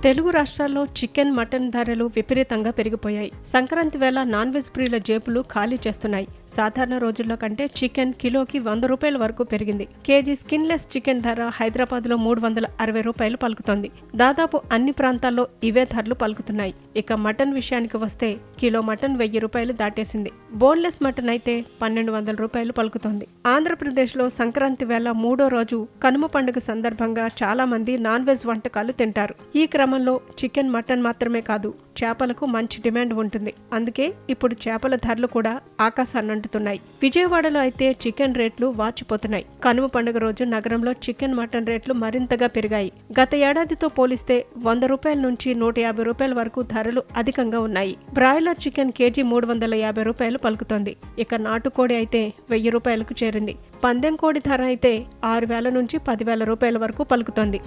తెలుగు రాష్ట్రాల్లో chicken, mutton ధరలు విపరీతంగా పెరిగిపోయాయి. సంక్రాంతి వేళ నాన్ వెజ్ ప్రియుల జేబులు ఖాళీ చేస్తున్నాయి. సాధారణ రోజుల్లో కంటే చికెన్ కిలోకి 100 రూపాయల వరకు పెరిగింది. కేజీ స్కిన్లెస్ చికెన్ ధర హైదరాబాద్లో 360 రూపాయలు పలుకుతోంది. దాదాపు అన్ని ప్రాంతాల్లో ఇవే ధరలు పలుకుతున్నాయి. ఇక మటన్ విషయానికి వస్తే కిలో మటన్ 1000 రూపాయలు దాటేసింది. బోన్లెస్ మటన్ అయితే 1200 రూపాయలు పలుకుతోంది. ఆంధ్రప్రదేశ్లో సంక్రాంతి వేళ మూడో రోజు కనుమ పండుగ సందర్భంగా చాలా మంది నాన్ వెజ్ వంటకాలు తింటారు. ఈ క్రమంలో చికెన్, మటన్ మాత్రమే కాదు, చేపలకు మంచి డిమాండ్ ఉంటుంది. అందుకే ఇప్పుడు చేపల ధరలు కూడా ఆకాశాన్నంటుతున్నాయి. విజయవాడలో అయితే చికెన్ రేట్లు వాచిపోతున్నాయి. కనుమ పండుగ రోజు నగరంలో చికెన్, మటన్ రేట్లు మరింతగా పెరిగాయి. గత ఏడాదితో పోలిస్తే 100 రూపాయల నుంచి 150 రూపాయల వరకు ధరలు అధికంగా ఉన్నాయి. బ్రాయిలర్ చికెన్ కేజీ 350 రూపాయలు పలుకుతోంది. ఇక నాటుకోడి అయితే 1000 రూపాయలకు చేరింది. పందెం కోడి ధర అయితే 6000 నుంచి 10,000 రూపాయల వరకు పలుకుతోంది.